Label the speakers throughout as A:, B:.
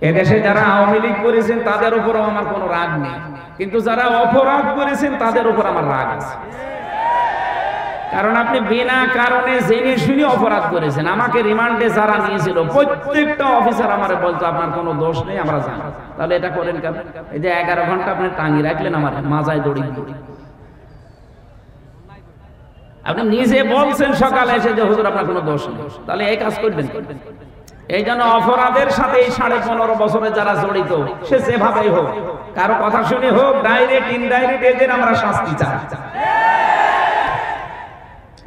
A: এদেশে যারা আওয়ামী লীগ করেছেন তাদের উপরও আমার কোনো রাগ নেই, কিন্তু যারা অপরাধ করেছেন তাদের উপর আমার রাগ আছে। কারণ আপনি বিনা কারণে জেনে শুনে অপরাধ করেছেন। আমাকে রিমান্ডে যারা নিয়েছিল প্রত্যেকটা অফিসার আমারে বলতো আপনার কোনো দোষ নেই, আমরা জানি। তাহলে এটা করেন কেন? এই যে 11 ঘন্টা আপনি টাঙিয়ে রাখলেন আমার মাজায় দড়ি দড়ি। আপনি নিজে বলছেন সকালে এসে যে হুজুর আপনার কোনো দোষ নেই, তাহলে এই কাজ করবেন। এই জন্য অপরাধের সাথে এই 15.5 বছরে যারা জড়িত, সে যেভাবেই হোক, কারো কথা শুনে হোক, ডাইরেক্ট ইনডাইরেক্ট, এদের আমরা শাস্তি চাই।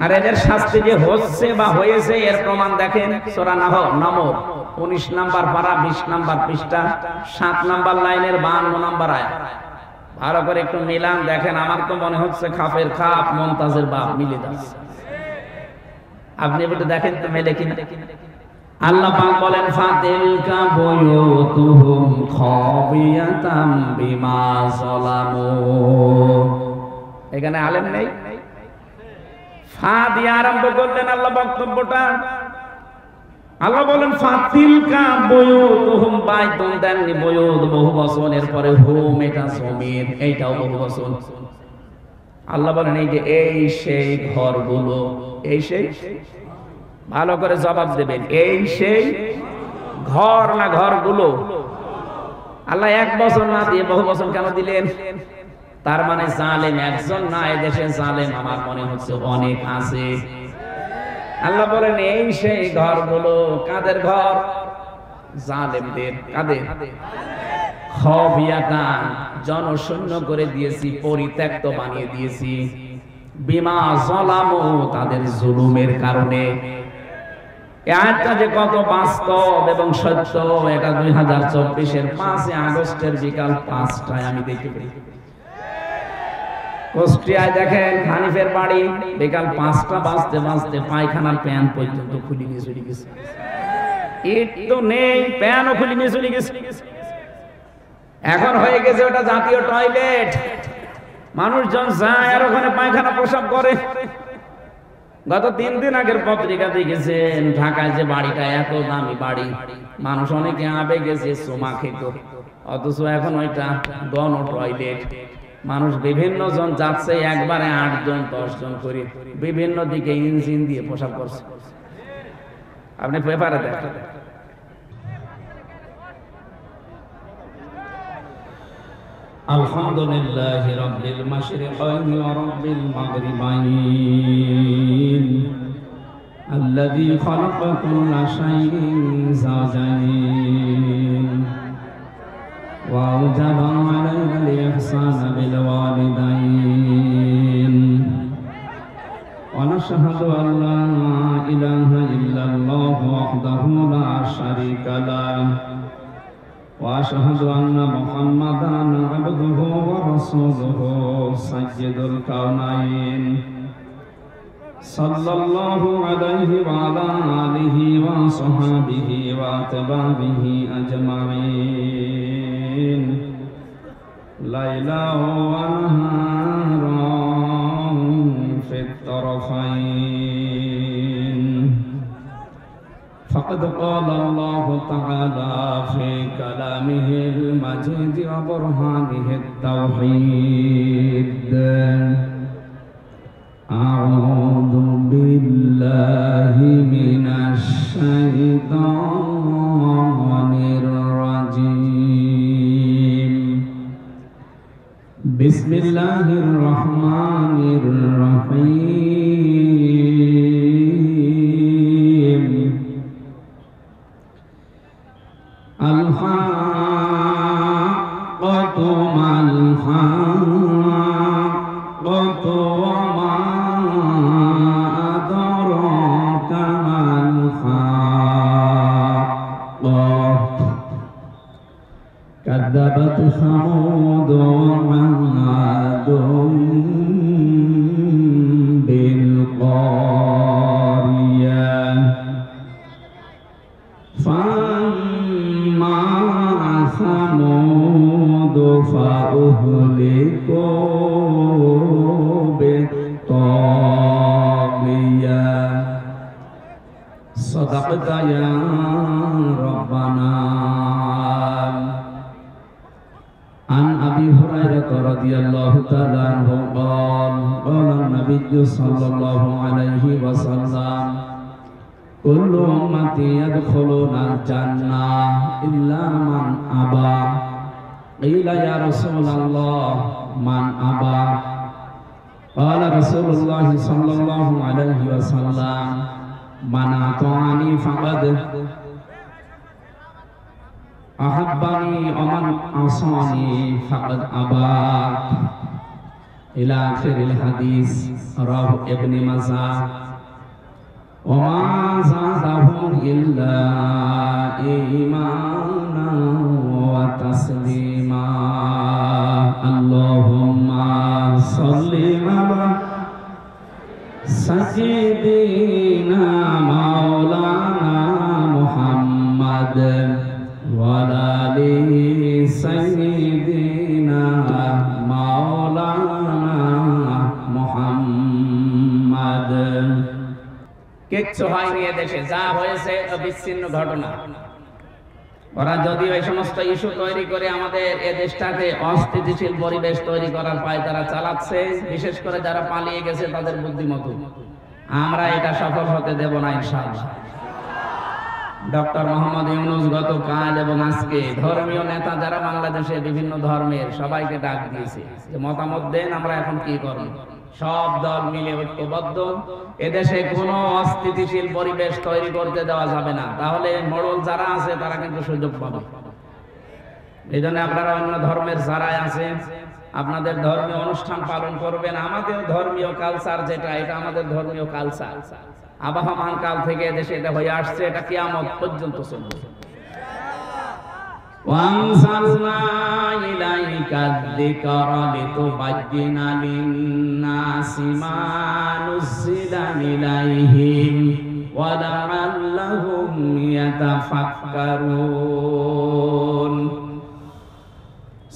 A: আর এদের শাস্তি যে হচ্ছে বা হয়েছে এর প্রমাণ দেখেন সূরা নম্বর 19 নাম্বার পারা 20 নাম্বার পৃষ্ঠা 7 নাম্বার লাইনের 52 নাম্বার আয়াত। ভালো করে একটু মিলান দেখেন। আমার তো মনে হচ্ছে খাপের খাপ মুমতাজের বাপ মিলে যাচ্ছে। আপনি একটু দেখেন তো মেলে কিনা। আল্লাহ পাক বলেন ফাতিলকা বুয়ুতুহুম খাবিয়াতাম বিমা যালামু। এখানে আলেম নেই, ফা দিয়ে আরম্ভ করলেন আল্লাহ বক্তব্যটা। আল্লাহ বলেন ফাতিলকা বুয়ুতুহুম, বাইতুন দেননি বুয়ুত বহু বচন, এরপরে হুম এটা জমির, এইটাও বহু বচন। আল্লাহ বলেন এই যে এই সেই ঘরগুলো, এই সেই, ভালো করে জবাব দেবেন, এই সেই ঘর না ঘরগুলো? আল্লাহ এক বছর না দিয়ে বহু বছর কেন দিলেন? তার মানে জালেম একজন না, এদেশে জালেম আমার মনে হচ্ছে অনেক আছে। আল্লাহ বলেন এই সেই ঘরগুলো। কাদের ঘর? জালেমদের। কাদের? খাবিয়াতান, জনশূন্য করে দিয়েছি, পরিত্যক্ত বানিয়ে দিয়েছি। বিমা যালামু, তাদের জুলুমের কারণে। এই আয়াতটা যে কত বাস্তব এবং সত্য, এটা 2024-এর 5 আগস্টের বিকাল 5টায় আমি দেখতে পাই। কুষ্টিয়ায় দেখেন হানিফের বাড়ি, বিকাল 5টা বাজতে বাজতে পায়খানার প্যান পর্যন্ত খুলে নিয়ে চলে গেছে। ইট তো নেই, প্যানও খুলে নিয়ে চলে গেছে। এখন হয়ে গেছে ওটা জাতীয় টয়লেট। মানুষজন যায় আর ওখানে পায়খানা প্রসাব করে। গত 3 দিন আগের পত্রিকা দেখেছেন ঢাকায় যে বাড়িটা, এত দামি বাড়ি, মানুষ অনেকে আবে গেছে সোমা খেত, অথচ এখন ওইটা গণ টয়লেট। মানুষ বিভিন্ন জন যাচ্ছে, একবারে 8 জন 10 জন করে বিভিন্ন দিকে ইঞ্জিন দিয়ে প্রসাব করছে। আপনি পেপারে দেখেন। আলহামদুলিল্লাহি রাব্বিল মাশরিকাইন ওয়া রাব্বিল মাগরিবাইন আল্লাযী খালাকা কুল্লা শাইইন যাওজাইন ওয়া আওজাবা আলাইনাল ইহসানা বিল ওয়ালিদাইন ওয়া নাশহাদু আল লা ইলাহা ইল্লাল্লাহু ওয়াহদাহু লা শারীকা লাহু وأشهد أن محمدًا عبده ورسوله سيد الكونين صلى الله عليه وعلى آله وصحبه وأتباعه أجمعين ليلا ونهارا في الطرفين. فقد قال الله تعالى في كلامه المجيد وبرهانه التوحيد أعوذ بالله من الشيطان الرجيم بسم الله الرحمن الرحيم الحاقة ما الحاقة وما أدراك ما الحاقة كذبت ثمود وعاد بالقارية فأما ثمود فأهلكوا بالطاغية صدقت يا ربنا أبي هريرة رضي الله تعالى عنه قال قال النبي صلى الله عليه وسلم كل أمتي يدخلون الجنة إلا من أبى قيل يا رسول الله من أبى قال رسول الله صلى الله عليه وسلم من أطاعني فقد أحبني ومن عصاني فقد أبى إلى آخر الحديث رواه ابن ماجه وما زادهم إلا إيمانا وتسليما اللهم صل على سيدنا مولانا محمد وعلى آل سيدنا مولانا محمد কিচ্ছু হয়নি এদেশে, যা হয়েছে বিচ্ছিন্ন ঘটনা। ওরা যদিও এই সমস্ত ইস্যু তৈরি করে আমাদের এ দেশটাকে অস্থিতিশীল পরিবেশ তৈরি করার পায়তারা চালাচ্ছে, বিশেষ করে যারা পালিয়ে গেছে তাদের বুদ্ধিমতো। আমরা এটা সফল হতে দেব না ইনশাআল্লাহ। ডক্টর মোহাম্মদ ইউনূস গতকাল এবং আজকে ধর্মীয় নেতা যারা বাংলাদেশে বিভিন্ন ধর্মের সবাইকে ডাক দিয়েছে যে মতামত দেন, আমরা এখন কি করব। সব দল মিলে ঐক্যবদ্ধ, এদেশে কোনো অস্থিতিশীল পরিবেশ তৈরি করতে দেওয়া যাবে না, তাহলে মোড়ল যারা আছে তারা কিন্তু সুযোগ পাবে। এই জন্য আপনারা অন্য ধর্মের যারাই আছে আপনাদের ধর্মীয় অনুষ্ঠান পালন করবেন। আমাদের ধর্মীয় কালচার যেটা, এটা আমাদের ধর্মীয় কালচার আবহমান কাল থেকে দেশে এটা হয়ে আসছে, এটা কিয়ামত পর্যন্ত চলবে। وَأَنزَلْنَا إِلَيْكَ الذِّكْرَ لِتُبَيِّنَ لِلنَّاسِ مَا نُزِّلَ إِلَيْهِمْ وَلَعَلَّهُمْ يَتَفَكَّرُونَ।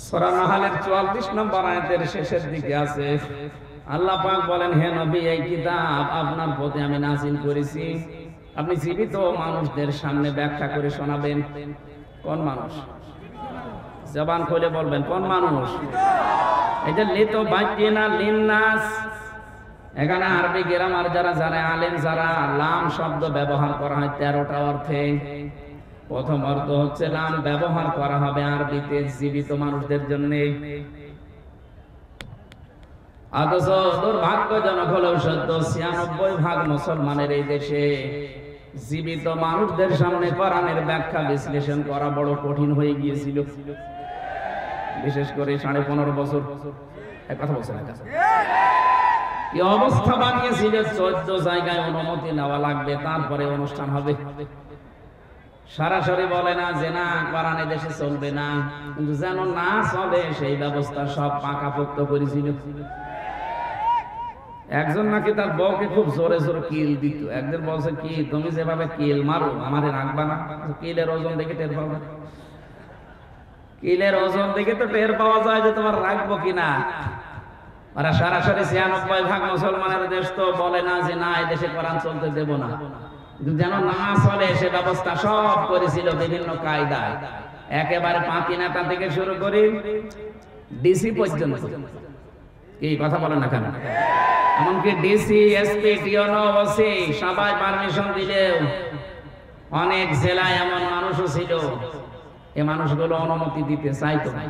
A: সূরা নাহলের 44 নম্বর আয়াতের শেষের দিকে আছে, আল্লাহ পাক বলেন, হে নবী, এই কিতাব আপনার প্রতি আমি নাযিল করেছি, আপনি জীবিত মানুষদের সামনে ব্যাখ্যা করে শোনাবেন। কোন মানুষ? জবান খুলে বলবেন, কোন মানুষ? এই যে লিতুবাইয়িনা লিন্নাস, এখানে আরবি গ্রামার যারা জানে, আলেম যারা, লাম শব্দ ব্যবহার করা হয় 13টা অর্থে। প্রথম অর্থ হচ্ছে লাম ব্যবহার করা হবে আরবিতে জীবিত মানুষদের জন্য। অথচ দুর্ভাগ্যজনক হলেও সত্য, 96% মুসলমানের এই দেশে জীবিত মানুষদের সামনে কোরআনের ব্যাখ্যা বিশ্লেষণ করা বড় কঠিন হয়ে গিয়েছিল। বিশেষ করে 15.5 বছর কথা বলছে না, কি অবস্থা বানিয়েছিল, 14 জায়গায় অনুমতি নেওয়া লাগবে তারপরে অনুষ্ঠান হবে। সরাসরি বলে না যে না কোরআন দেশে চলবে না, কিন্তু যেন না চলে সেই ব্যবস্থা সব পাকাপোক্ত করেছিল। একজন নাকি তার বউকে খুব জোরে জোরে কিল দিত। একজন বলছে, কি তুমি যেভাবে কিল মারো আমাদের রাখবা না? কিলের ওজন দেখে টের পাও না? কিলের ওজন দেখে তো টের পাওয়া যায় যে তোমার রাখবো কিনা। ওরা সরাসরি 96% মুসলমানের দেশ তো বলে না যে না এই দেশে কোরআন চলতে দেব না, কিন্তু যেন না চলে সে ব্যবস্থা সব করেছিল বিভিন্ন কায়দায়, একেবারে পাতি নেতা থেকে শুরু করে ডিসি পর্যন্ত। কি কথা বলেন না কেন? এমনকি ডিসি, এসপি, টিওনো, ওসি সবাই পারমিশন দিলেও অনেক জেলায় এমন মানুষও ছিল এই মানুষগুলো অনুমতি দিতে চাইতো না।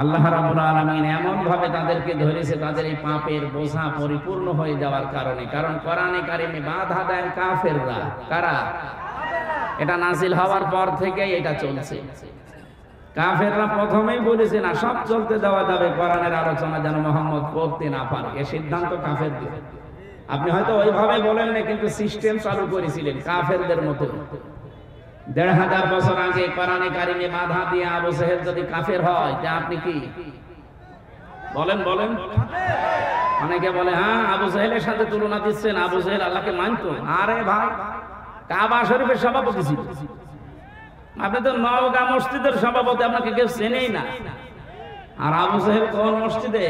A: আল্লাহ রাব্বুল আলামিন এমন ভাবে তাদেরকে ধরেছে, তাদের এই পাপের বোঝা পরিপূর্ণ হয়ে যাওয়ার কারণে। কারণ কোরআনে কারিমে বাধা দেন কাফেররা। কারা? এটা নাযিল হওয়ার পর থেকে এটা চলছে। কাফেররা প্রথমেই বলেছে না সব চলতে দেওয়া যাবে, কোরআনের আলোচনা যেন মুহাম্মদ করতে না পারে, এই সিদ্ধান্ত কাফেরদের। আপনি হয়তো ওইভাবে বলেন না, কিন্তু সিস্টেম চালু করেছিলেন কাফেরদের মতো। 1500 বছর আগে কোরআনে কারিমে বাধা দিয়ে আবু জেহেল যদি কাফের হয়, তা আপনি কি বলেন? বলেন। অনেকে বলে হ্যাঁ আবু জেহেলের সাথে তুলনা দিচ্ছেন, আবু জেহেল আল্লাহকে মানতো। আরে ভাই, কাবা শরীফের সভাপতি ছিল, আপনি তো নওগাঁ মসজিদের সভাপতি, আপনাকে কেউ চেনেই না। আর আবু জেহেল কোন মসজিদে?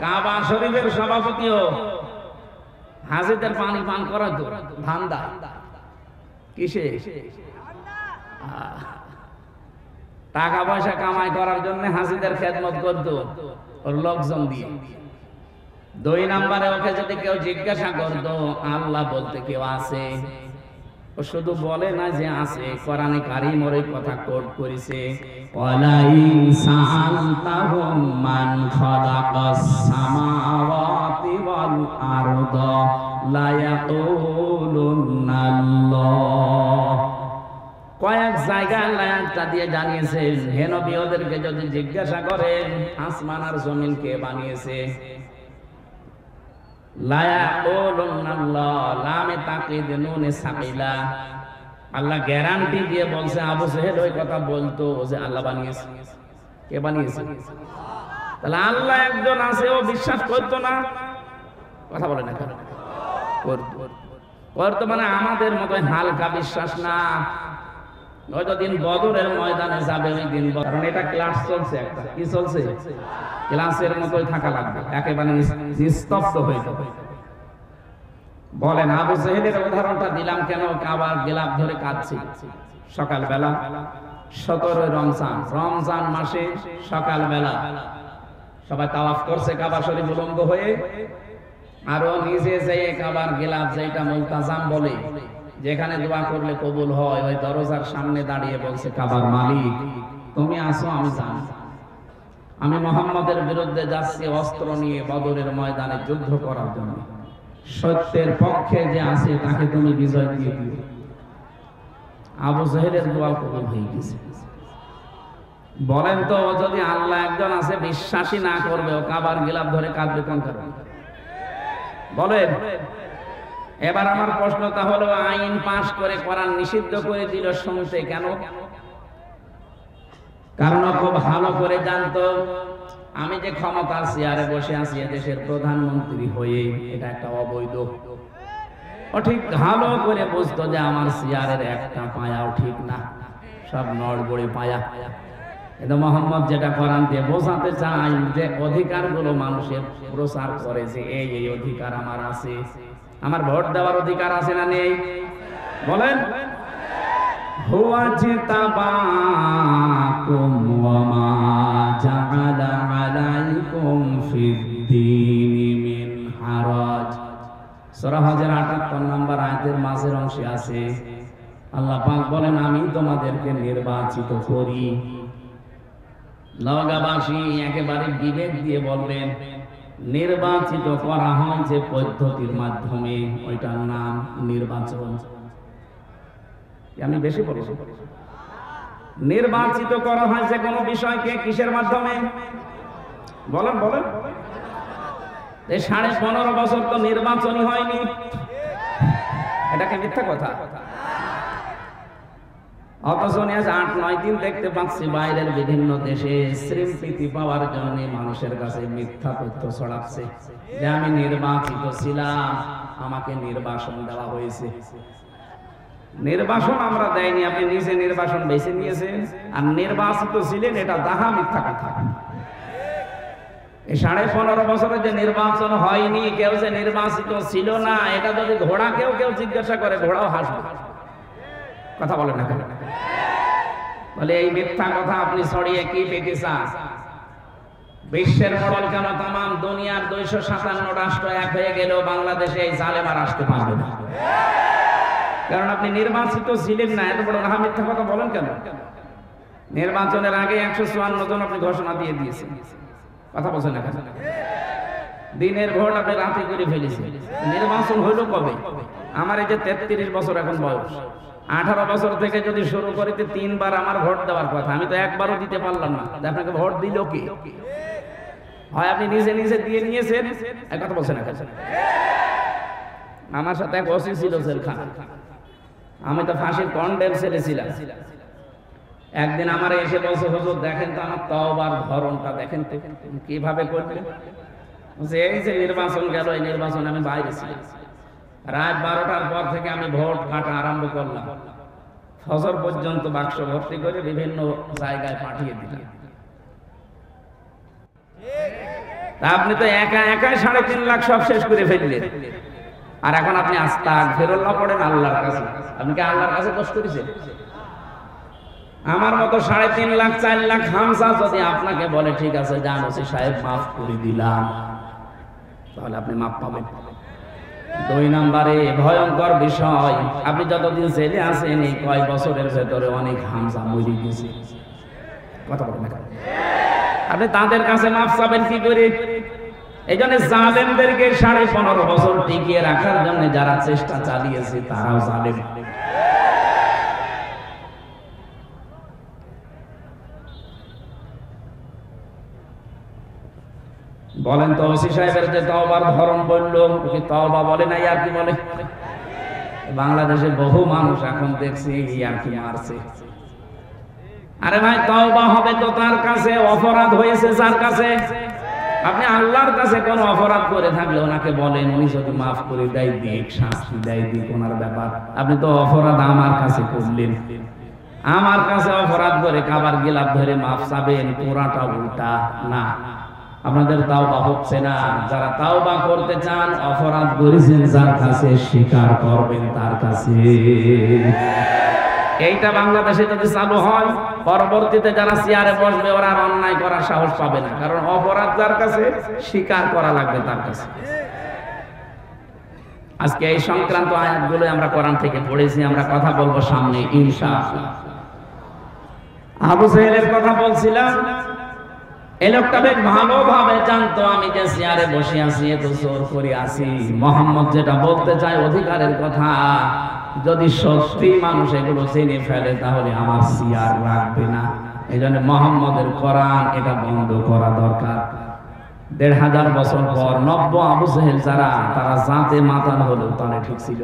A: কাবা শরীফের সভাপতিও। হাজিদের পানি পান করা তো ধান্দা কিসে? টাকা পয়সা কামাই করার জন্য হাসিদের খেদমত করত ওর লোকজন দিয়ে। 2 নম্বরে ওকে যদি কেউ জিজ্ঞাসা করত আল্লাহ বলতে কেউ আছে, ও শুধু বলে না যে আছে, কোরআনে কারীম ওর এই কথা কোট করেছে, ওয়ালাইন সাআলতাহুম মান খালাকাস সামাওয়াতি ওয়াল আরদা লা ইয়াকুলুনাল্লাহ। কয়েক জায়গায় আল্লাহ একটা দিয়ে জানিয়েছেন, হে নবী ওদেরকে যদি জিজ্ঞাসা করেন আসমান আর জমিন কে বানিয়েছে, লা ইয়াকুলুনাল্লাহ, লামে তাকিদ নুনে সাকিলা, আল্লাহ গ্যারান্টি দিয়ে বলছে আবু জেহেল ওই কথা বলতো যে আল্লাহ বানিয়েছে। কে বানিয়েছে? তাহলে আল্লাহ একজন আছে ও বিশ্বাস করতো না? কথা বলে না, করতো মানে আমাদের মতো হালকা বিশ্বাস না। হয়তো দিন বদরের ময়দানে যাবে ওই দিন, কারণ এটা ক্লাস চলছে, একটা কি চলছে, ক্লাসের মতোই থাকা লাগবে, একেবারে নিস্তব্ধ হয়ে যাবে। বলেন আবু জেহেলের উদাহরণটা দিলাম কেন? কাবার গিলাফ ধরে কাঁদছি সকালবেলা, 17 রমজান মাসে সকালবেলা সবাই তাওয়াফ করছে কাবা শরীফ উলঙ্গ হয়ে, আর ও নিজে যেয়ে কাবার গিলাফ, যেটা মুলতাজাম বলে, যেখানে দোয়া করলে কবুল হয়, ওই দরজার সামনে দাঁড়িয়ে বলছে কাবার মালিক তুমি আসো, আমি জানি আমি মুহাম্মদের বিরুদ্ধে যাচ্ছি অস্ত্র নিয়ে বদরের ময়দানে যুদ্ধ করার জন্য, সত্যের পক্ষে যে আছে তাকে তুমি বিজয় দিয়ে দিও। আবু জেহেলের দোয়া কবুল হয়ে গেছে। বলেন তো যদি আল্লাহ একজন আছে বিশ্বাসই না করবে, ও কাবার গিলাফ ধরে কাঁদবে কোন কারণে? বলেন। এবার আমার প্রশ্নটা হলো, আইন পাশ করে কোরআন নিষিদ্ধ করে দিল শুনতে কেন? কারণ খুব ভালো করে জানতো আমি যে ক্ষমতার চেয়ারে বসে আছি দেশের প্রধানমন্ত্রী হয়ে, এটা একটা অবৈধ। ও ঠিক ভালো করে বুঝতো যে আমার চেয়ারের একটা পায়াও ঠিক না, সব নড়বড়ে পায়া। কিন্তু মোহাম্মদ যেটা কোরআন দিয়ে বোঝাতে চায় যে অধিকারগুলো মানুষের প্রচার করে যে এই এই অধিকার আমার আছে, আমার ভোট দেওয়ার অধিকার আছে না নেই? বলেন। হুয়া জিতাবাকুম ওয়া মা জাআলা আলাইকুম ফিদ-দীনি মিন হারাজ। সূরা হজের 78 নম্বর আয়াতের মাঝের অংশে আছে আল্লাহ পাক বলেন আমি তোমাদেরকে নির্বাচিত করি। নওগাঁবাসী একেবারে বিবেক দিয়ে বলবেন, নির্বাচিত করা হয় যে পদ্ধতির মাধ্যমে, ওইটার নাম নির্বাচন। আমি বেশি বলছি, নির্বাচিত করা হয় যে কোনো বিষয়কে কিসের মাধ্যমে? বলেন বলেন। এই 15.5 বছর তো নির্বাচনই হয়নি, এটাকে মিথ্যা কথা। অথচ 8-9 দিন দেখতে পাচ্ছি বাইরের বিভিন্ন দেশে স্বীকৃতি পাওয়ার জন্য মানুষের কাছে মিথ্যা তথ্য ছড়াচ্ছে যে আমি নির্বাচিত ছিলাম, আমাকে নির্বাসন দেওয়া হয়েছে। নির্বাসন আমরা দেয়নি, আপনি নিজে নির্বাসন বেছে নিয়েছেন, আর নির্বাচিত ছিলেন, এটা দাহা মিথ্যা কথা। এই 15.5 বছরে যে নির্বাচন হয়নি, কেউ যে নির্বাচিত ছিল না, এটা যদি ঘোড়া কেউ জিজ্ঞাসা করে, ঘোড়াও হাসবে। কথা বলেন না কেন? বলে এই মিথ্যা কথা আপনি ছড়িয়ে কি পেতে চান? বিশ্বের মডেল কেন তাম দুনিয়ার 257 রাষ্ট্র এক হয়ে গেল, বাংলাদেশে এই জালেম আর আসতে পারবে না, কারণ আপনি নির্বাচিত ছিলেন না। এত বড় রাহা মিথ্যা কথা বলেন কেন? নির্বাচনের আগে 154 জন আপনি ঘোষণা দিয়ে দিয়েছেন, কথা বলছেন না কেন? দিনের ভোট আপনি রাতে করে ফেলেছেন। নির্বাচন হইল কবে? আমার এই যে 33 বছর এখন বয়স, 18 বছর থেকে যদি শুরু করিতে 3 বার আমার ভোট দেওয়ার কথা, আমি তো একবারও দিতে পারলাম না। আপনাকে ভোট দিল কে? হয় আপনি নিজে নিজে দিয়ে নিয়েছেন, এক কথা বলছেন না। আমার সাথে এক ওসি ছিল জেলখানা, আমি তো ফাঁসির কন্ডেম ছেলে ছিলাম। একদিন আমার এসে বলছে, হুজুর দেখেন তো আমার তওবার ধরনটা দেখেন তো কিভাবে করবেন। এই যে নির্বাচন গেল, এই নির্বাচন আমি বাইরে ছিলাম, রাত 12টার পর থেকে আমি ভোট কাটা আরম্ভ করলাম, ফজর পর্যন্ত বাক্স ভর্তি করে বিভিন্ন জায়গায় পাঠিয়ে দিলাম। আপনি তো একা 3.5 লাখ সব শেষ করে ফেললেন, আর এখন আপনি আস্তাগফিরুল্লাহ পড়েন আল্লাহর কাছে। আপনি কি আল্লাহর কাছে দোষ করেছেন? আমার মতো 3.5 লাখ 4 লাখ হামজা যদি আপনাকে বলে ঠিক আছে যান ওসি সাহেব মাফ করে দিলাম, তাহলে আপনি মাফ পাবেন। 2 নম্বরে ভয়ঙ্কর বিষয়, আপনি যতদিন জেলে আছেন এই কয় বছরের ভেতরে অনেক হামজা মরে গেছে। কথা বলেন না, আপনি তাদের কাছে মাফ চাবেন কি করে? এই জন্য জালেমদেরকে 15.5 বছর টিকিয়ে রাখার জন্য যারা চেষ্টা চালিয়েছে তারাও জালেম। বলেন তো ওসি সাহেবের যে তওবার ধরন বলল, কি তওবা বলে না আর কি বলে? বাংলাদেশে বহু মানুষ এখন দেখছি আর কি মারছে। আরে ভাই তওবা হবে তো তার কাছে, অপরাধ হয়েছে যার কাছে। আপনি আল্লাহর কাছে কোন অপরাধ করে থাকলে ওনাকে বলেন, উনি যদি মাফ করে দেয় দিক, শাস্তি দেয় দিক, ওনার ব্যাপার। আপনি তো অপরাধ আমার কাছে করলেন, আমার কাছে অপরাধ করে কাবার গিলাপ ধরে মাফ চাবেন, পুরাটা উল্টা না। আপনাদের তাওবা হচ্ছে না। যারা তাওবা করতে চান, অপরাধ করেছেন যার কাছে, স্বীকার করবেন তার কাছে। এইটা বাংলাদেশে যদি চালু হয়, পরবর্তীতে যারা চেয়ারে বসবে ওরা আর অন্যায় করার সাহস পাবে না, কারণ অপরাধ যার কাছে স্বীকার করা লাগবে তার কাছে। আজকে এই সংক্রান্ত আয়াতগুলো আমরা কোরআন থেকে পড়েছি, আমরা কথা বলবো সামনে ইনশাআল্লাহ। আবু জাহেলের কথা বলছিলাম, এই লোকটা বেশ ভালোভাবে জানতো আমি যে চেয়ারে বসে আছি এত জোর করে আছি, মোহাম্মদ যেটা বলতে চায় অধিকারের কথা, যদি সত্যি মানুষ এগুলো জেনে ফেলে তাহলে আমার চেয়ার রাখবে না। এই জন্য মোহাম্মদের কোরআন এটা বন্ধ করা দরকার। 1500 বছর পর নব্য আবু জাহেল যারা, তারা জাতে মাতাল হলো তাহলে ঠিক ছিল।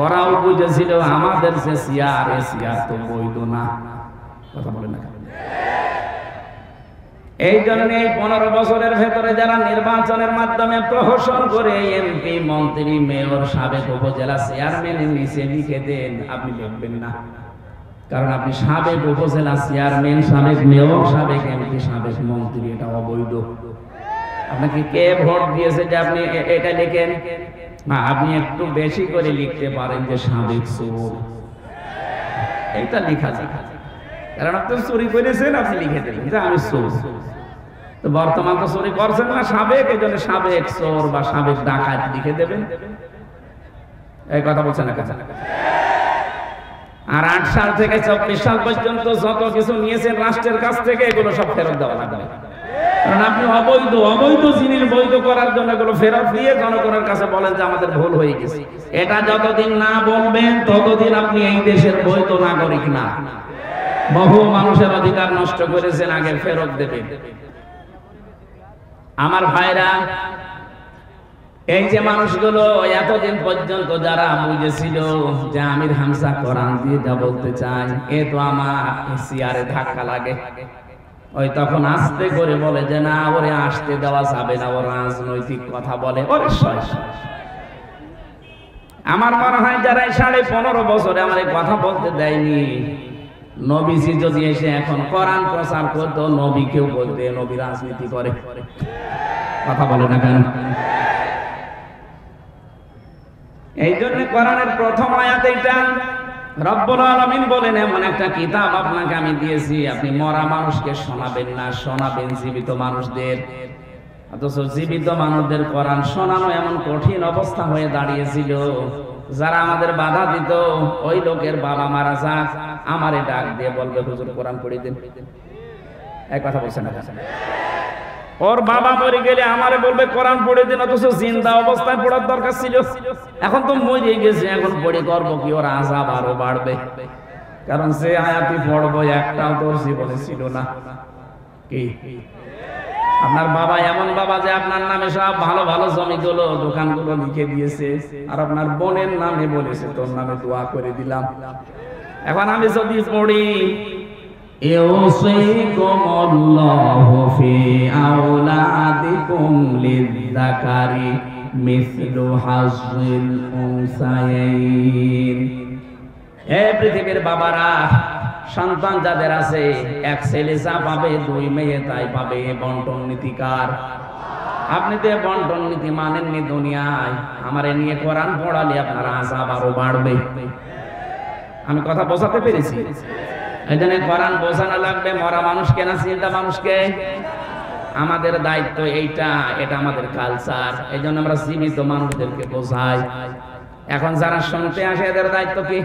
A: ওরাও বুঝেছিল আমাদের যে চেয়ার, এ চেয়ার তো বৈধ না। কথা বলে না, এই জন্য 15 বছরের ভেতরে যারা নির্বাচনের মাধ্যমে প্রহসন করে এমপি, মন্ত্রী, মেয়র, সাবেক উপজেলা চেয়ারম্যানের নিচে লিখে দেন, আপনি লিখবেন না। কারণ আপনি সাবেক উপজেলা চেয়ারম্যান, সাবেক মেয়র, সাবেক এমপি, সাবেক মন্ত্রী, এটা অবৈধ। আপনাকে কে ভোট দিয়েছে যে আপনি এটা লিখেন? না, আপনি একটু বেশি করে লিখতে পারেন যে সাবেক চোর, এটা লিখা যায়। কারণ আপনি চুরি করেছেন, আপনি লিখে দেবেন যে আমি চোর। তো বর্তমান তো চুরি করছেন না, সাবেক, এই জন্য সাবেক চোর বা সাবেক ডাকাত লিখে দেবেন। এই কথা বলছেন না? আর 8 সাল থেকে 24 সাল পর্যন্ত যত কিছু নিয়েছেন রাষ্ট্রের কাছ থেকে, এগুলো সব ফেরত দেওয়া লাগবে। কারণ আপনি অবৈধ জিনিস বৈধ করার জন্য এগুলো ফেরত দিয়ে জনগণের কাছে বলেন যে আমাদের ভুল হয়ে গেছে। এটা যতদিন না বলবেন ততদিন আপনি এই দেশের বৈধ নাগরিক না। বহু মানুষের অধিকার নষ্ট করেছেন, আগে ফেরত দেবেন। আমার ভাইরা, এই যে মানুষগুলো এতদিন পর্যন্ত যারা বুঝেছিল যে আমির হামজা কোরআন দিয়ে যা বলতে চাই, এ তো আমার চেয়ারে ধাক্কা লাগে, ওই তখন আস্তে করে বলে যে না, ওরে আসতে দেওয়া যাবে না, ও রাজনৈতিক কথা বলে, ওরে আমার মনে হয় যারা 15.5 বছরে আমার এই কথা বলতে দেয়নি, নবীজি যদি এসে এখন কোরআন প্রচার করতো, নবীকেও বলতে নবী রাজনীতি করে। কথা বলে না কেন? এই জন্য কোরআনের প্রথম আয়াত এটা। রব্বুল আলামিন বলেন, এমন একটা কিতাব আপনাকে আমি দিয়েছি, আপনি মরা মানুষকে শোনাবেন না, শোনাবেন জীবিত মানুষদের। অথচ জীবিত মানুষদের কোরআন শোনানো এমন কঠিন অবস্থা হয়ে দাঁড়িয়েছিল, যারা আমাদের বাধা দিত, ওই লোকের বাবা মারা যাক, আমারে ডাক দিয়ে বলবে হুজুর কোরআন পড়ে দেন। এক কথা বলছেন না? ওর বাবা মরে গেলে আমারে বলবে কোরআন পড়ে দিন, অথচ জিন্দা অবস্থায় পড়ার দরকার ছিল। এখন তো মরে গেছে, এখন পড়ে করবো কি? ওর আযাব আরো বাড়বে। কারণ সে আয়াতি পড়বো একটাও তোর জীবনে ছিল না। কি আপনার বাবা এমন বাবা যে আপনার নামে সব ভালো ভালো জমিগুলো, দোকানগুলো লিখে দিয়েছে, আর আপনার বোনের নামে বলেছে তোর নামে দোয়া করে দিলাম। এখন আমি যদি পড়ি ইউসিকুমুল্লাহু ফি আওলাদিকুম লিয-যাকারি মিসলু হাজ্জিল উনসায়াইন, হে পৃথিবীর বাবারা, সন্তান যাদের আছে, এক ছেলে যা পাবে 2 মেয়ে তাই পাবে। বন্টন নীতিকার। আপনি তো বন্টন নীতি মানেননি দুনিয়ায়, আমারে নিয়ে কোরআন পড়ালে আপনার আযাব আরো বাড়বে। আমি কথা বোঝাতে পেরেছি? এই জন্য কোরআন বোঝানো লাগবে মরা মানুষকে না চিন্তা মানুষকে। আমাদের দায়িত্ব এইটা, এটা আমাদের কালচার। এই জন্য আমরা জীবিত মানুষদেরকে বোঝাই। এখন যারা শুনতে আসে এদের দায়িত্ব কি?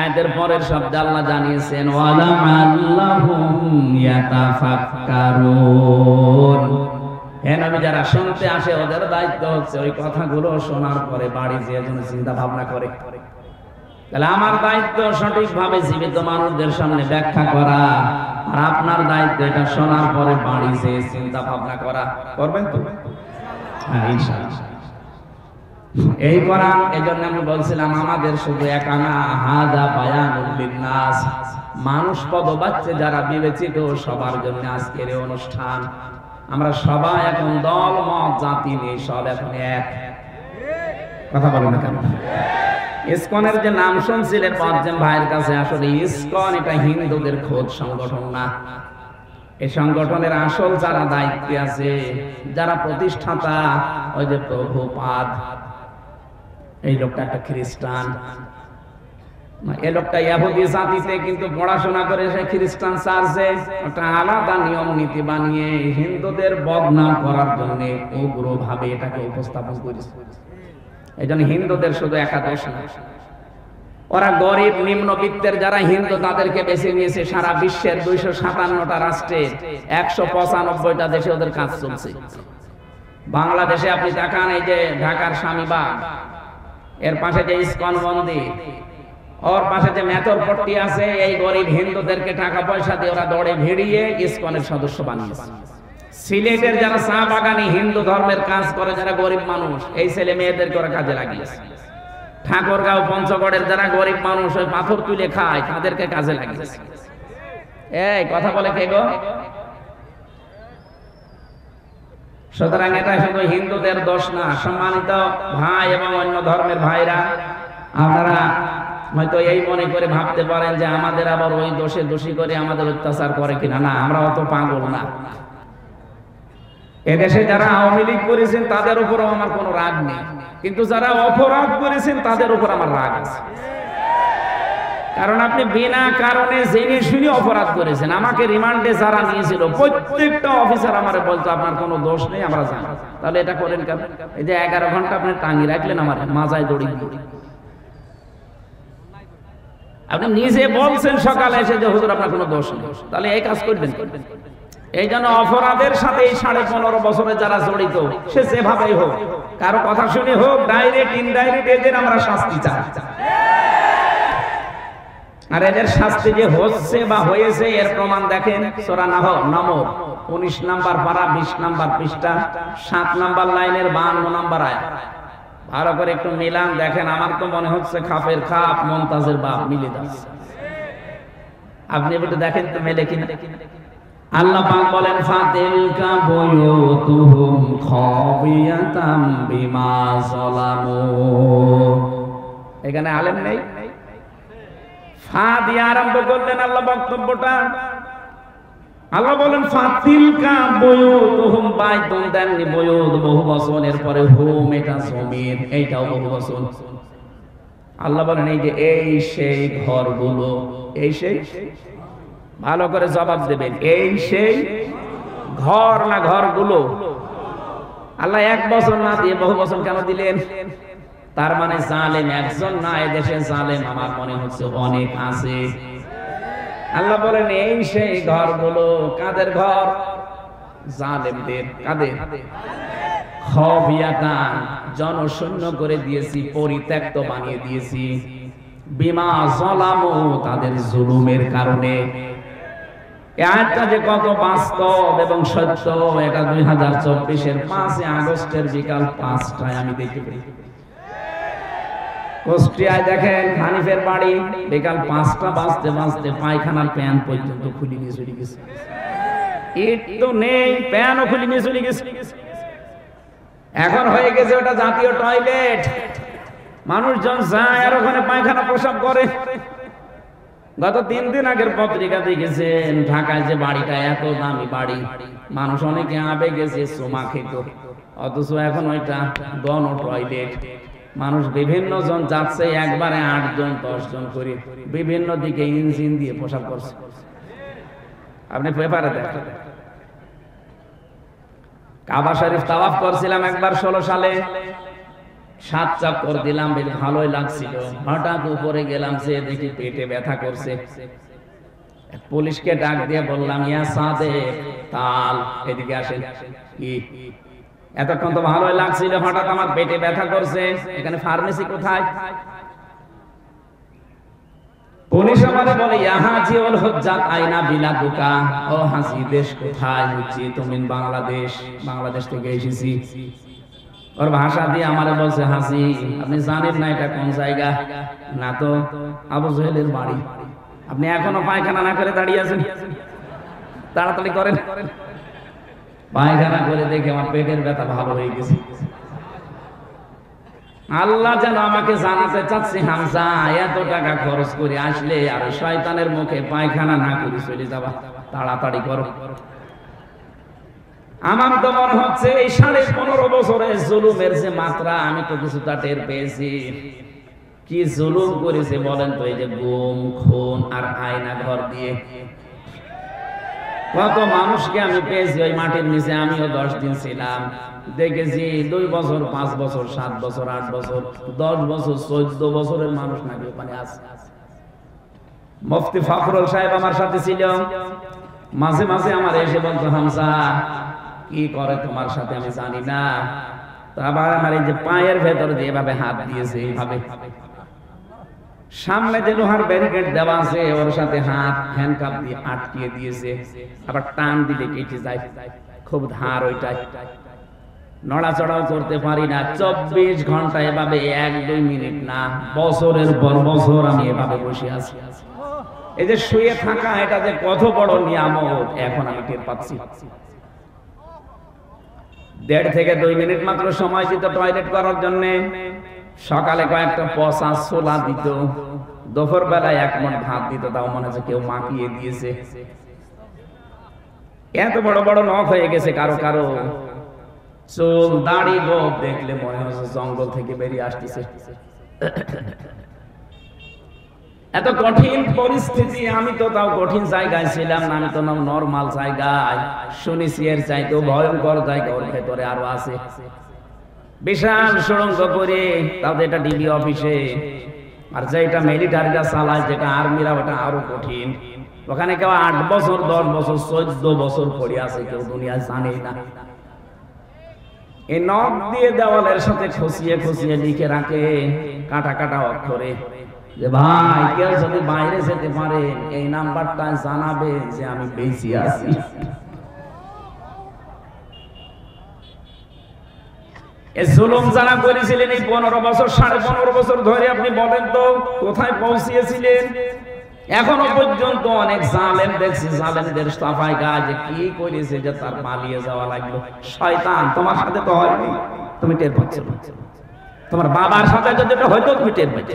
A: এদের পরের শব্দ আল্লাহ জানিয়েছেন ওয়ালা আল্লাহুম ইয়াতাফাক্কারুন। হে নবী, যারা শুনতে আসে ওদের দায়িত্ব হচ্ছে ওই কথাগুলো শোনার পরে বাড়ি যেয়ে যেন চিন্তা ভাবনা করে। তাহলে আমার দায়িত্ব সঠিকভাবে জীবিত মানুষদের সামনে ব্যাখ্যা করা, আর আপনার দায়িত্ব এটা শোনার পরে বাড়ি যেয়ে চিন্তা ভাবনা করা। করবেন তো? হ্যাঁ, ইনশাআল্লাহ। এই কোরআন, এজন্য আমি বলছিলাম আমাদের শুধু একানা হাদা বায়ানুল লিন্নাস, মানুষ পদবাচ্চে যারা বিবেচিত সবার জন্য আজকের এই অনুষ্ঠান। আমরা সবাই এখন দল মত জাতি নেই, সব এখন এক। কথা বলেন না কেন? ইসকনের যে নাম শুনছিলেন পঞ্চম ভাইয়ের কাছে, আসলে ইসকন এটা হিন্দুদের খোদ সংগঠন না। এই সংগঠনের আসল যারা দায়িত্বে আছে, যারা প্রতিষ্ঠাতা, ওই যে প্রভুপাদ, এই লোকটা একটা খ্রিস্টান। এই লোকটা ইহুদি জাতিতে কিন্তু পড়াশোনা করে সে খ্রিস্টান চার্চে একটা আলাদা নিয়ম নীতি বানিয়ে হিন্দুদের বদনাম করার জন্য উগ্রভাবে এটাকে উপস্থাপন করেছে। এই জন্য হিন্দুদের শুধু একাদশ না, ওরা গরিব নিম্নবিত্তের যারা হিন্দু তাদেরকে বেছে নিয়েছে। সারা বিশ্বের 257টা রাষ্ট্রের 195টা দেশে ওদের কাজ চলছে। বাংলাদেশে আপনি দেখান, এই যে ঢাকার স্বামীবাগ, এর পাশে যে ইসকন মন্দির, ওর পাশে যে মেথরপট্টি আছে, এই গরিব হিন্দুদেরকে টাকা পয়সা দিয়ে ওরা দৌড়ে ভিড়িয়ে ইসকনের সদস্য বানিয়েছে। সিলেটের যারা চা বাগানি হিন্দু ধর্মের কাজ করে, যারা গরিব মানুষ, এই ছেলে মেয়েদেরকে ওরা কাজে লাগিয়েছে। ঠাকুরগাঁও পঞ্চগড়ের যারা গরিব মানুষ ওই পাথর তুলে খায়, তাদেরকে কাজে লাগিয়েছে। এই কথা বলে কে গো? সুতরাং এটা শুধু হিন্দুদের দোষ না। সম্মানিত ভাই এবং অন্য ধর্মের ভাইরা, আপনারা হয়তো এই মনে করে ভাবতে পারেন যে আমাদের আবার ওই দোষে দোষী করে আমাদের অত্যাচার করে কিনা। না, আমরা অত পাগল না। এদেশে যারা আওয়ামী লীগ করেছেন তাদের উপরও আমার কোনো রাগ নেই, কিন্তু যারা অপরাধ করেছেন তাদের উপর আমার রাগ আছে। কারণ আপনি বিনা কারণে জেনে শুনে অপরাধ করেছেন। আমাকে রিমান্ডে যারা নিয়েছিল প্রত্যেকটা অফিসার আমারে বলতো আপনার কোনো দোষ নেই, আমরা জানি। তাহলে এটা করেন কেন? এই যে 11 ঘন্টা আপনি টাঙিয়ে রাখলেন আমার মাজায় দড়ি দিয়ে। আপনি নিজে বলছেন সকালে এসে যে হুজুর আপনার কোনো দোষ নেই, তাহলে এই কাজ করবেন। এই জন্য অপরাধের সাথে এই 15.5 বছরে যারা জড়িত, সে যেভাবেই হোক, কারো কথা শুনে হোক, ডাইরেক্ট ইনডাইরেক্ট, এদের আমরা শাস্তি চাই। আর এদের শাস্তি যে হচ্ছে বা হয়েছে এর প্রমাণ দেখেন সূরা নামল 19 নাম্বার পারা 20 নাম্বার পৃষ্ঠা 7 নাম্বার লাইনের 52 নাম্বার আয়াত। ভালো করে একটু মিলান দেখেন। আমার তো মনে হচ্ছে খাপের খাপ মুমতাজের বাপ মিলে যাচ্ছে। আপনি একটু দেখেন তো মেলে কিনা। আল্লাহ পাক বলেন ফাতিলকা বুয়ুতুহুম খাবিয়াতাম বিমা যালামু। এখানে আলেম নেই, ফা দিয়ে আরম্ভ করলেন আল্লাহ বক্তব্যটা। আল্লাহ বলেন ফাতিলকা বুয়ুতুহুম, বাইতুন দেননি বুয়ুত বহু বচনের পরে হুম এটা জমির, এইটাও বহু বচন। আল্লাহ বলেন এই যে এই সেই ঘরগুলো, এই সেই, ভালো করে জবাব দেবেন, এই সেই ঘর না ঘরগুলো? আল্লাহ এক বছর না দিয়ে বহু বছর কেন দিলেন? তার মানে জালেম একজন না, এদেশে জালেম আমার মনে হচ্ছে অনেক আছে। আল্লাহ বলেন এই সেই ঘরগুলো। কাদের ঘর? জালেমদের। কাদের? খাবিয়াতান, জনশূন্য করে দিয়েছি, পরিত্যক্ত বানিয়ে দিয়েছি। বিমা যালামু, তাদের জুলুমের কারণে। এই আয়াতটা যে কত বাস্তব এবং সত্য, এটা 2024-এর 5 আগস্টের বিকাল 5টায় আমি দেখতে পাই। কুষ্টিয়ায় দেখেন হানিফের বাড়ি, বিকাল 5টা বাজতে বাজতে পায়খানার প্যান পর্যন্ত খুলে নিয়ে চলে গেছে। ইট তো নেই, প্যানও খুলে নিয়ে চলে গেছে। এখন হয়ে গেছে ওটা জাতীয় টয়লেট। মানুষজন যায় আর ওখানে পায়খানা প্রসাব করে। গত 3 দিন আগের পত্রিকা দেখেছেন ঢাকায় যে বাড়িটা, এত দামি বাড়ি, মানুষ অনেকে আবেগে গেছে চুমা খেত, অথচ এখন ওইটা গণ টয়লেট। মানুষ বিভিন্ন জন যাচ্ছে, একবারে 8 জন 10 জন করে বিভিন্ন দিকে ইঞ্জিন দিয়ে পোশাক করছে। আপনি পেপারে দেখেন। কাবা শরীফ তাওয়াফ করছিলাম একবার 16 সালে, 7 চক্কর দিলাম, বেশ ভালোই লাগছিল। হঠাৎ উপরে গেলাম, সে দেখি পেটে ব্যথা করছে। পুলিশকে ডাক দিয়ে বললাম, ইয়া সাদেক তাল, এদিকে আসেন। কি এতক্ষণ তো ভালোই লাগছিল, হঠাৎ আমার পেটে ব্যথা করছে, এখানে ফার্মেসি কোথায়? পুলিশ আমাদের বলে, ইয়া হাজি ওয়াল হুজ্জাত আইনা বিলাদুকা, ও হাজি দেশ কোথায়? বুঝছি তুমি বাংলাদেশ, বাংলাদেশ থেকে এসেছি। ওর ভাষা দিয়ে আমারে বলছে, হাজি আপনি জানেন না এটা কোন জায়গা? না তো। আবু জহেলের বাড়ি। আপনি এখনো পায়খানা না করে দাঁড়িয়ে আছেন, তাড়াতাড়ি করেন। পায়খানা করে দেখে আমার পেটের ব্যথা ভালো হয়ে গেছে। আল্লাহ যেন আমাকে জানাতে চাচ্ছে, হামজা এত টাকা খরচ করে আসলে আর শয়তানের মুখে পায়খানা না করে চলে যাবা, তাড়াতাড়ি করো। আমার তো মনে হচ্ছে এই 15.5 বছরের জুলুমের যে মাত্রা, আমি তো কিছুটা টের পেয়েছি। কি জুলুম করেছে বলেন তো, এই যে গুম খুন আর আয়না ঘর দিয়ে কত মানুষকে আমি পেয়েছি ওই মাটির নিচে। আমিও 10 দিন ছিলাম, দেখেছি 2 বছর 5 বছর 7 বছর 8 বছর 10 বছর 14 বছরের মানুষ নাকি ওখানে আছে। মুফতি ফখরুল সাহেব আমার সাথে ছিল, মাঝে মাঝে আমার এসে বলতো, হামজা কি করে তোমার সাথে আমি জানি না। আবার আমার এই যে পায়ের ভেতর দিয়ে এভাবে হাত দিয়েছে, এইভাবে সামনে যে লোহার ব্যারিকেড দেওয়া আছে ওর সাথে হাত হ্যান্ডকাপ দিয়ে আটকিয়ে দিয়েছে, আবার টান দিলে কেটে যায়, খুব ধার ওইটাই, নড়াচড়াও করতে পারি না। 24 ঘন্টা এভাবে 1-2 মিনিট না, বছরের পর বছর আমি এভাবে বসে আছি। এই যে শুয়ে থাকা, এটা যে কত বড় নিয়ামত এখন আমি টের পাচ্ছি। 1.5 থেকে 2 মিনিট মাত্র সময় দিত টয়লেট করার জন্য। সকালে কয়েকটা পচা ছোলা দিত, দুপুর বেলায় 1 মুঠ ভাত দিত, তাও মনে হচ্ছে কেউ মাখিয়ে দিয়েছে। এত বড় বড় নখ হয়ে গেছে কারো কারো, চুল দাড়ি গোপ দেখলে মনে হচ্ছে জঙ্গল থেকে বেরিয়ে আসতেছে। এত কঠিন পরিস্থিতি, আমি তো তাও কঠিন জায়গায় ছিলাম না, আমি তো নরমাল জায়গায়। শুনেছি এর চাইতেও ভয়ঙ্কর জায়গা ওর ভেতরে আরো আছে, বিশাল সুড়ঙ্গ করে, তাও এটা ডিবি অফিসে। আর যেটা মিলিটারিরা চালায়, যেটা আর্মিরা, ওটা আরো কঠিন। ওখানে কেউ 8 বছর 10 বছর 14 বছর পড়ে আছে, কেউ দুনিয়ায় জানেই না। এই নখ দিয়ে দেওয়ালের সাথে খসিয়ে খসিয়ে লিখে রাখে কাটা কাটা অক্ষরে যে, ভাই কেউ যদি বাইরে যেতে পারে এই নাম্বারটা জানাবে যে আমি বেঁচে আছি। এই জুলুম যারা করেছিলেন এই 15 বছর 15.5 বছর ধরে, আপনি বলেন তো কোথায় পৌঁছিয়েছিলেন? এখনো পর্যন্ত অনেক জালেম দেখছি, জালেমদের সাফাই গায় যে কি করেছে যে তার পালিয়ে যাওয়া লাগলো। শয়তান, তোমার সাথে তো হয়নি, তুমি টের পাচ্ছ না। তোমার বাবার সাথে যদি এটা হয়তো তুমি টের পাচ্ছ।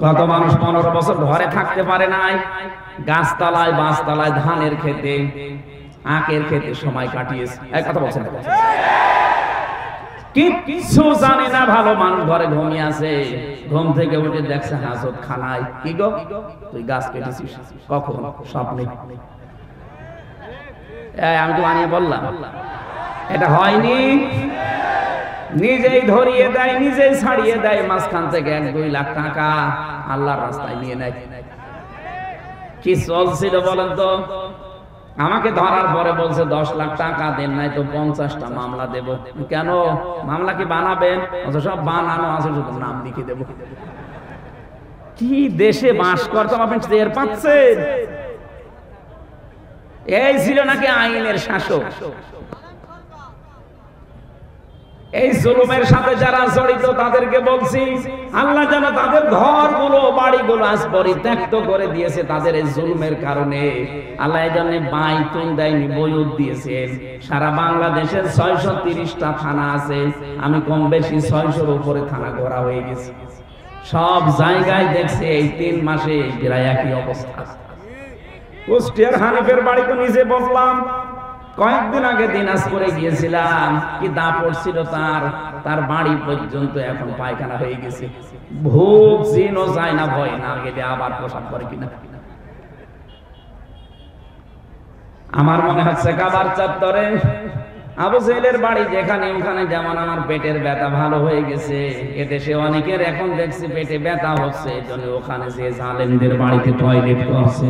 A: কত মানুষ 15 বছর ঘরে থাকতে পারে নাই, গাছতলায় বাঁশতলায় ধানের খেতে আখের খেতে সময় কাটিয়েছে। এক কথা বলছেন, কিছু জানে না, ভালো মানুষ ঘরে ঘুমিয়ে আছে, ঘুম থেকে উঠে দেখছে হাজত খানায়। কি গো তুই গাছ কেটেছিস? কখন? স্বপ্নে। আমি তো বানিয়ে বললাম, এটা হয়নি। নিজেই ধরিয়ে দেয়, নিজেই ছাড়িয়ে দেয়, মাঝখান থেকে 1-2 লাখ টাকা আল্লাহর রাস্তায় নিয়ে নেয়। কি চলছিল বলেন তো? আমাকে ধরার পরে বলছে 10 লাখ টাকা দেন, নাই তো 50টা মামলা দেব। কেন? মামলা কি বানাবেন? সব বানানো আছে, শুধু নাম লিখে দেব। কি দেশে বাস করতাম আপনি টের পাচ্ছেন? এই ছিল নাকি আইনের শাসক? এই জুলুমের সাথে যারা জড়িত তাদেরকে বলছি, আল্লাহ যেন তাদের ঘরগুলো বাড়িগুলো আজ পরিত্যক্ত করে দিয়েছে তাদের এই জুলুমের কারণে। আল্লাহ এই জন্য বাইতুন দেয়নি, বয়ুত দিয়েছেন। সারা বাংলাদেশের 630টা থানা আছে, আমি কম বেশি 600-র উপরে থানা ঘোরা হয়ে গেছি। সব জায়গায় দেখছে এই 3 মাসে প্রায় একই অবস্থা। কুষ্টিয়ার হানিফের বাড়ি তো নিজে বললাম, কয়েকদিন আগে দিনাজপুরে গিয়েছিলাম, কি দা পড়ছিল তার বাড়ি পর্যন্ত এখন পায়খানা হয়ে গেছে। ভোগ চিনো যায় না, ভয় না গেলে আবার প্রসাব করে কিনা। আমার মনে হচ্ছে কাবার চত্বরে আবু জেহেলের বাড়ি যেখানে, ওখানে যেমন আমার পেটের ব্যথা ভালো হয়ে গেছে, এদেশে অনেকের এখন দেখছি পেটে ব্যথা হচ্ছে, এজন্য ওখানে যে জালেমদের বাড়িতে টয়লেট করছে।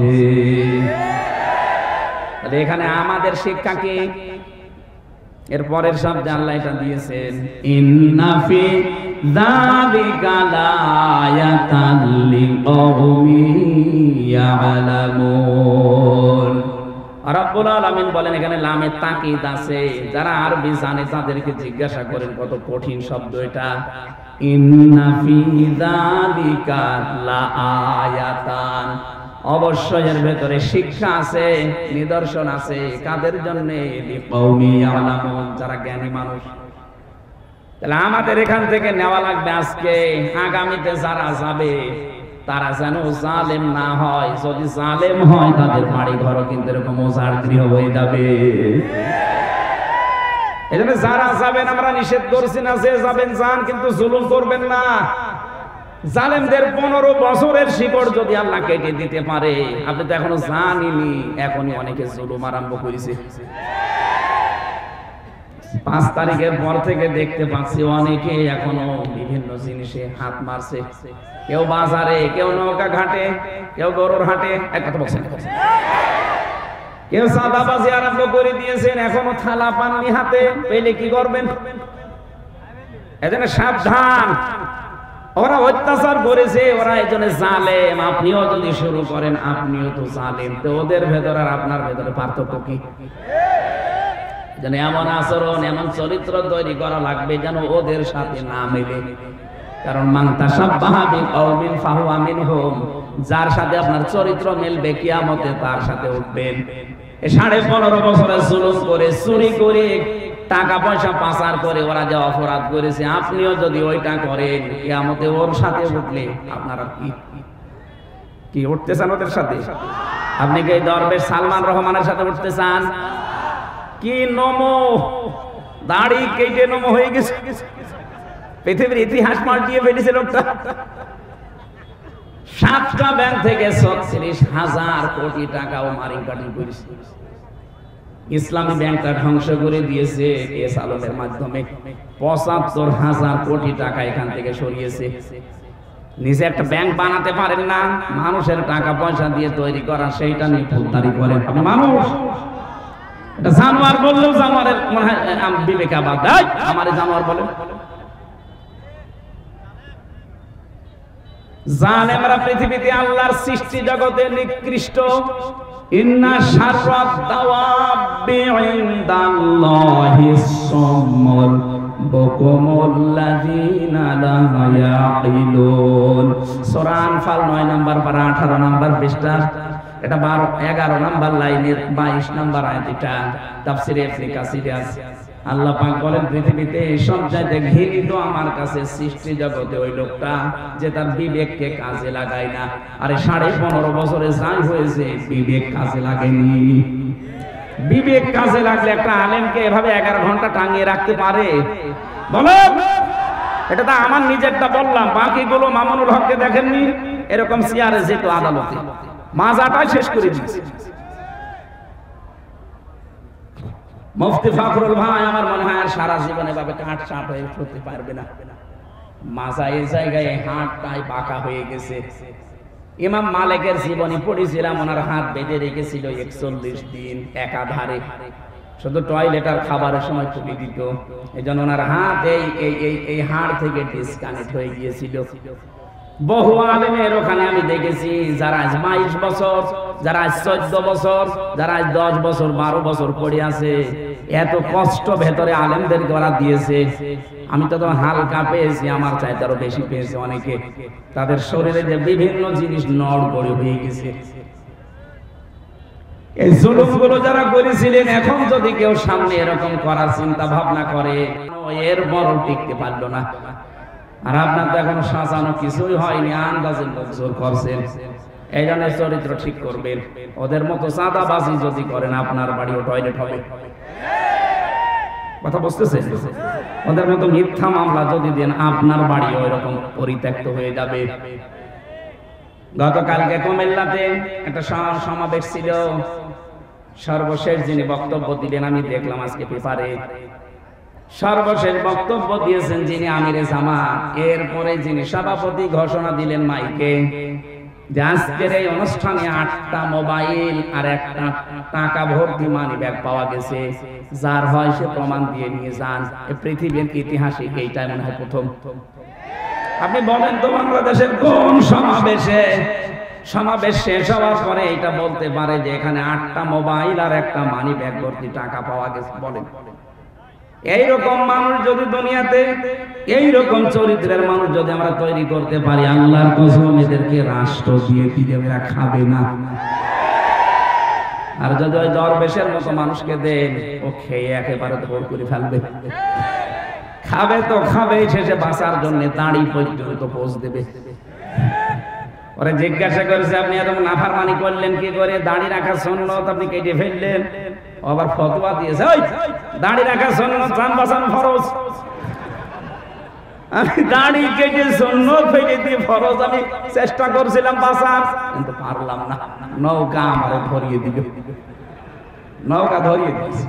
A: এখানে আমাদের শিক্ষা কি? এর পরের শব্দে আল্লাহ এটা দিয়েছেন, ইন্না ফি যালিকা লায়াতাল লিকাওমিন ইয়ালামুন। রব্বুল আলামিন বলেন এখানে লামে তাকিদ আছে, যারা আরবি জানে তাদেরকে জিজ্ঞাসা করেন কত কঠিন শব্দ এটা। ইন্না ফি যালিকা লায়াতান, অবশ্যই এর ভেতরে শিক্ষা আছে, নিদর্শন আছে। কাদের জন্য? লিকাওমি ইয়ালামুন, যারা জ্ঞানী মানুষ। তাহলে আমাদের এখান থেকে নেওয়া লাগবে আজকে, আগামীতে যারা যাবে তারা যেন জালেম না হয়। যদি জালেম হয় তাদের বাড়ি ঘর কিন্তু এরকম ওজার গৃহ হয়ে যাবে। এজন্য যারা যাবেন আমরা নিষেধ করছি না, যে যাবেন যান, কিন্তু জুলুম করবেন না। জালেমদের 15 বছরের শিকড় যদি আল্লাহ কেটে দিতে পারে, আপনি তো এখনো জানেনই, এখনই অনেকে জুলুম আরম্ভ করেছে। 5 তারিখের পর থেকে দেখতে পাচ্ছি অনেকে এখনো বিভিন্ন জিনিসে হাত মারছে। কেউ বাজারে, কেউ নৌকা ঘাটে, কেউ গরুর হাটে, এক কথা বলছেন, কেউ চাঁদাবাজি আরম্ভ করে দিয়েছেন। এখনো থালা পাননি হাতে পেলে কি করবেন? এজন্য সাবধান, ওরা অত্যাচার করেছে, ওরা এজন্য জালেম। আপনিও যদি শুরু করেন আপনিও তো জালেম। তো ওদের ভেতর আর আপনার ভেতরে পার্থক্য কি? যেন এমন আচরণ, এমন চরিত্র তৈরি করা লাগবে যেন ওদের সাথে না মেলে। কারণ মান তাশাব্বাহা বিকাওমিন ফাহুয়া মিনহুম, যার সাথে আপনার চরিত্র মিলবে কিয়ামতে তার সাথে উঠবেন। 15.5 বছরে জুলুম করে, চুরি করে, টাকা পয়সা পাচার করে ওরা যে অপরাধ করেছে, আপনিও যদি ওইটা করেন কিয়ামতে ওর সাথে উঠলে আপনারা কি উঠতে চান ওদের সাথে? আপনি কি দরবেশ সালমান রহমানের সাথে উঠতে চান? কি নমো, দাড়ি কেটে নমো হয়ে গেছে, পৃথিবীর ইতিহাস পাল্টিয়ে ফেলেছে লোকটা। 7টা ব্যাংক থেকে 36,000 কোটি টাকা ও মারি কাটি করেছে। ইসলামী ব্যাংকটা ধ্বংস করে দিয়েছে এস আলমের মাধ্যমে। 75,000 কোটি টাকা এখান থেকে সরিয়েছে। নিজে একটা ব্যাংক বানাতে পারেন না, মানুষের টাকা পয়সা দিয়ে তৈরি করা, সেইটা নিয়ে ফুলদারি করেন। মানুষ এটা জানোয়ার বললেও জানোয়ারের মনে হয় বিবেকাবাদ, আমারে জানোয়ার বলে। জালেমরা পৃথিবীতে আল্লাহর সৃষ্টি জগতে নিকৃষ্ট। ইন্না শাররাদ দাওয়াবি ইনদাল্লাহিস সাম্মুল বুকুমুল্লাযীনা লা ইয়াকিলুন। সূরা আনফাল 9 নম্বর পারা 18 নম্বর পৃষ্ঠা, এটা 11 নম্বর লাইনের 22 নম্বর আয়াত। এটা তাফসীরে ইবনে কাসিরে আছে। আল্লাহ পাক বলেন পৃথিবীতে সবচাইতে ঘৃণিত আমার কাছে সৃষ্টি জগতে ওই লোকটা যে তার বিবেককে কাজে লাগায় না। আরে 15.5 বছরে যাই হয়েছে, বিবেক কাজে লাগেনি। বিবেক কাজে লাগলে একটা আলেমকে এভাবে 11 ঘন্টা টাঙিয়ে রাখতে পারে? বলেন। এটা তো আমার নিজেরটা বললাম, বাকিগুলো মামুনুল হককে দেখেননি? এরকম চেয়ারে যেত আদালতে, মাজাটাই শেষ করে দিয়েছে। মুফতি ফখরুল ভাই আমার মনে হয় আর সারা জীবন এভাবে কাট চাট হয়ে উঠতে পারবে না। মাজা এই জায়গায় হাতটাই বাঁকা হয়ে গেছে। ইমাম মালিকের জীবনী পড়েছিলাম, ওনার হাত বেঁধে রেখেছিল 41 দিন একাধারে, শুধু টয়লেট আর খাবারের সময় খুলে দিত। এই জন্য ওনার হাত এই হাড় থেকে ডিসকানেক্ট হয়ে গিয়েছিল। বহু আলেমের ওখানে আমি দেখেছি যারা আজ 22 বছর, যারা আজ 14 বছর, যারা আজ 10 বছর 12 বছর পড়ে আছে। এত কষ্ট ভেতরে আলেমদেরকে ওরা দিয়েছে। আমি তো হালকা পেয়েছি, আমার চাইতে আরো বেশি পেয়েছে অনেকে। তাদের শরীরে যে বিভিন্ন জিনিস নড়বড়ে হয়ে গেছে। এই জুলুমগুলো যারা করেছিলেন, এখন যদি কেউ সামনে এরকম করার চিন্তা ভাবনা করে, এর বড় টিকতে পারলো না। আর আপনার তো এখনো সাজানো কিছুই হয়নি, আন্দাজের লোক জোর করছেন। এই জন্য চরিত্র ঠিক করবেন। ওদের মতো চাঁদাবাজি যদি করেন আপনার বাড়িও টয়লেট হবে। কথা বুঝতেছেন? ওদের মতো মিথ্যা মামলা যদি দেন আপনার বাড়ি ওইরকম পরিত্যক্ত হয়ে যাবে। গতকালকে কুমিল্লাতে একটা সমাবেশ ছিল, সর্বশেষ যিনি বক্তব্য দিলেন আমি দেখলাম আজকে পেপারে, সর্বশেষ বক্তব্য দিয়েছেন যিনি আমিরে জামাত, এরপরে যিনি সভাপতি ঘোষণা দিলেন মাইকে যে আজকের এই অনুষ্ঠানে 8টা মোবাইল আর একটা টাকা ভর্তি মানি ব্যাগ পাওয়া গেছে, যার হয় সে প্রমাণ দিয়ে নিয়ে যান। পৃথিবীর ইতিহাসে এইটাই মনে হয় প্রথম। আপনি বলেন তো বাংলাদেশের কোন সমাবেশ শেষ হওয়ার পরে এটা বলতে পারে যে এখানে 8টা মোবাইল আর একটা মানি ব্যাগ ভর্তি টাকা পাওয়া গেছে? বলেন। এইরকম মানুষ যদি দুনিয়াতে, এইরকম চরিত্রের মানুষ যদি আমরা তৈরি করতে পারি, আল্লাহর কসম এদেরকে রাষ্ট্র দিয়ে দিলে এরা খাবে না। আর যদি ওই দরবেশের মতো মানুষকে দেন, ও খেয়ে একেবারে ভোর করে ফেলবে। খাবে তো খাবে, শেষে বাঁচার জন্য দাঁড়ি পর্যন্ত পোষ দেবে। ওরা জিজ্ঞাসা করেছে আপনি এত নাফরমানি করলেন কি করে, দাঁড়ি রাখা সুন্নত আপনি কেটে ফেললেন। আবার ফতোয়া দিয়েছে ওই দাঁড়ি রাখা সুন্নত, জান বাঁচানো ফরজ। আমি দাঁড়ি কেটে সুন্নত ফেলে দিয়ে ফরজ আমি চেষ্টা করছিলাম বাঁচার, কিন্তু পারলাম না। নৌকা আমারে ধরিয়ে দিল, নৌকা ধরিয়ে দিয়েছে।